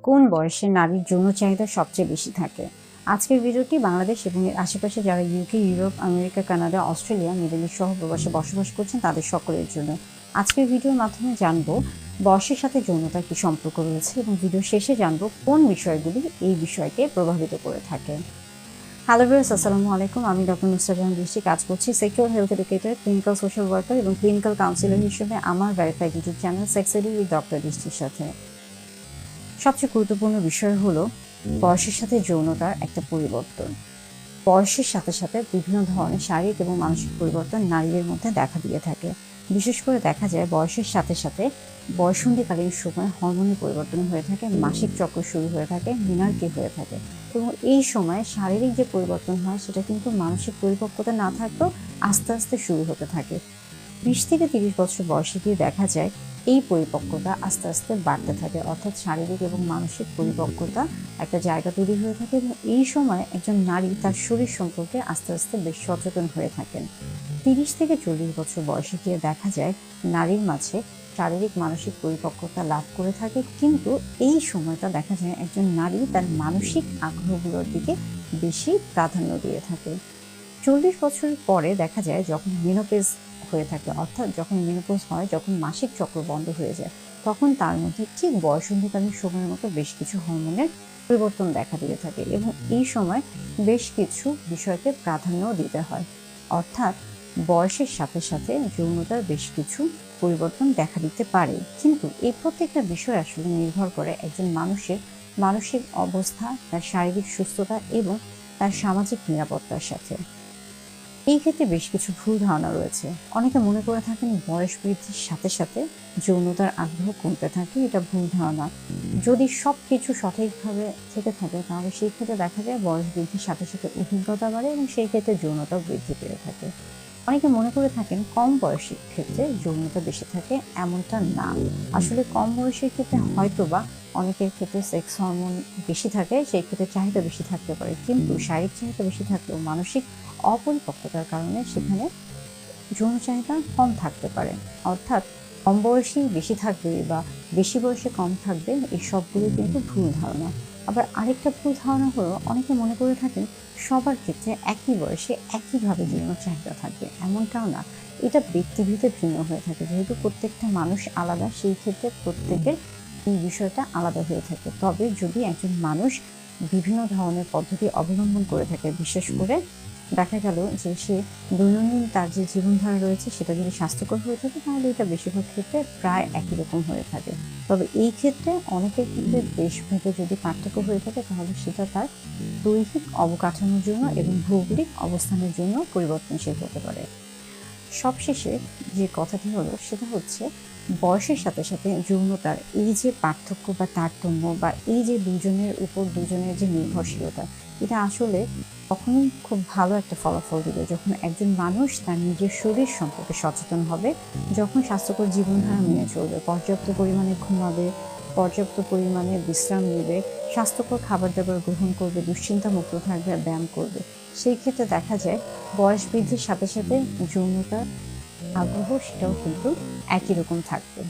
কোন বয়সে নারীর যৌন চাহিদা সবচেয়ে বেশি থাকে? আজকের ভিডিওটি বাংলাদেশ এবং এর আশেপাশে যারা UK, Europe, America, Canada, Australia, middle east সহ প্রবাসে বসবাস করছেন তাদের সকলের জন্য। আজকের ভিডিওর মাধ্যমে জানবো বয়সের সাথে যৌনতার কি সম্পর্ক রয়েছে এবং ভিডিও শেষে জানবো কোন বিষয়গুলি এই বিষয়কে প্রভাবিত করে থাকে। হ্যালো ভিউয়ার্স, আসসালামু আলাইকুম। আমি ডক্টর নুসরাত জাহান দৃষ্টি, কাজ করছি sexual health educator, clinical social worker এবং ক্লিনিক্যাল কাউন্সিলর হিসেবে আমার verified YouTube channel sex edu with doctor দৃষ্টির সাথে। সবচেয়ে গুরুত্বপূর্ণ বিষয় হলো বয়সের সাথে যৌনতার একটা পরিবর্তন। বয়সের সাথে সাথে বিভিন্ন ধরনের শারীরিক এবং মানসিক পরিবর্তন নারীদের মধ্যে দেখা দিয়ে থাকে। বিশেষ করে দেখা যায় বয়সের সাথে সাথে বয়ঃসন্ধিকালীন সময় হরমোনের পরিবর্তন হয়ে থাকে, মাসিক চক্র শুরু হয়ে থাকে, মিনার্কি হয়ে থাকে এবং এই সময় শারীরিক যে পরিবর্তন হয় সেটা কিন্তু মানসিক পরিপক্কতা না থাকলেও আস্তে আস্তে শুরু হতে থাকে। 20 থেকে 30 বছর বয়সে গিয়ে দেখা যায় এই পরিপক্কতা আস্তে আস্তে বাড়তে থাকে, অর্থাৎ শারীরিক এবং মানসিক পরিপক্কতা একটা জায়গা তৈরি হয়ে থাকে এবং এই সময় একজন নারী তার শরীর সম্পর্কে আস্তে আস্তে বেশ সচেতন হয়ে থাকেন। 30 থেকে 40 বছর বয়সে গিয়ে দেখা যায় নারীর মাঝে শারীরিক মানসিক পরিপক্কতা লাভ করে থাকে, কিন্তু এই সময়টা দেখা যায় একজন নারী তার মানসিক আগ্রহগুলোর দিকে বেশি প্রাধান্য দিয়ে থাকে। 40 বছর পরে দেখা যায় যখন মেনোপজ হয়ে থাকে, অর্থাৎ যখন মেনোপজ হয়, যখন মাসিক চক্র বন্ধ হয়ে যায়, তখন তার মধ্যে ঠিক বয়ঃসন্ধিকালীন সময়ের মতো বেশ কিছু হরমোনের পরিবর্তন দেখা দিয়ে থাকে এবং এই সময় বেশ কিছু বিষয়কে প্রাধান্য দিতে হয়, অর্থাৎ বয়সের সাথে সাথে যৌনতার বেশ কিছু পরিবর্তন দেখা দিতে পারে। কিন্তু এই প্রত্যেকটা বিষয় আসলে নির্ভর করে একজন মানুষের মানসিক অবস্থা, তার শারীরিক সুস্থতা এবং তার সামাজিক নিরাপত্তার সাথে। এই ক্ষেত্রে বেশ কিছু ভুল ধারণা রয়েছে। অনেকে মনে করে থাকেন বয়স বৃদ্ধির সাথে সাথে যৌনতার আগ্রহ কমতে থাকে, এটা ভুল ধারণা। যদি সব কিছু সঠিকভাবে থেকে থাকে তাহলে সেই ক্ষেত্রে দেখা যায় বয়স বৃদ্ধির সাথে সাথে অভিজ্ঞতা বাড়ে এবং সেই ক্ষেত্রে যৌনতাও বৃদ্ধি পেয়ে থাকে। অনেকে মনে করে থাকেন কম বয়সের ক্ষেত্রে যৌনতা বেশি থাকে, এমনটা না। আসলে কম বয়সের ক্ষেত্রে হয়তো বা অনেকের ক্ষেত্রে সেক্স হরমোন বেশি থাকে, সেই ক্ষেত্রে চাহিদা বেশি থাকতে পারে, কিন্তু শারীরিক চাহিদা বেশি থাকলেও মানসিক অপরিপক্কতার কারণে সেখানে যৌন চাহিদা কম থাকতে পারে। অর্থাৎ কম বয়সী বেশি থাকবে বা বেশি বয়সে কম থাকবে, এই সবগুলো কিন্তু ভুল ধারণা। আবার আরেকটা ভুল ধারণা হলো অনেকে মনে করে থাকেন সবার ক্ষেত্রে একই বয়সে একইভাবে যৌন চাহিদা থাকবে, এমনটাও না। এটা ব্যক্তিভেদে ভিন্ন হয়ে থাকে, যেহেতু প্রত্যেকটা মানুষ আলাদা, সেই ক্ষেত্রে প্রত্যেকের এই বিষয়টা আলাদা হয়ে থাকে। তবে যদি একজন মানুষ বিভিন্ন ধরনের পদ্ধতি অবলম্বন করে থাকে, বিশেষ করে দেখা গেল যে সে দৈনন্দিন তার যে জীবনধারা রয়েছে সেটা যদি স্বাস্থ্যকর হয়ে থাকে, তাহলে এটা বেশিরভাগ ক্ষেত্রে প্রায় একই রকম হয়ে থাকে। তবে এই ক্ষেত্রে অনেকের ক্ষেত্রে দেশভেদে যদি পার্থক্য হয়ে থাকে তাহলে সেটা তার দৈহিক অবকাঠামোর জন্য এবং ভৌগোলিক অবস্থানের জন্য পরিবর্তনশীল হতে পারে। সবশেষে যে কথাটি হলো সেটা হচ্ছে বয়সের সাথে সাথে যৌনতার এই যে পার্থক্য বা তারতম্য বা এই যে দুজনের উপর দুজনের যে নির্ভরশীলতা, এটা আসলে তখনই খুব ভালো একটা ফলাফল দিবে যখন একজন মানুষ তার নিজের শরীর সম্পর্কে সচেতন হবে, যখন স্বাস্থ্যকর জীবনধারা মেনে চলবে, পর্যাপ্ত পরিমাণে ঘুমাবে, পর্যাপ্ত পরিমাণে বিশ্রাম নেবে, স্বাস্থ্যকর খাবার দাবার গ্রহণ করবে, দুশ্চিন্তা মুক্ত থাকবে, ব্যায়াম করবে। সেই ক্ষেত্রে দেখা যায় বয়স বৃদ্ধির সাথে সাথে যৌনতার আগ্রহ সেটাও কিন্তু একই রকম থাকবে।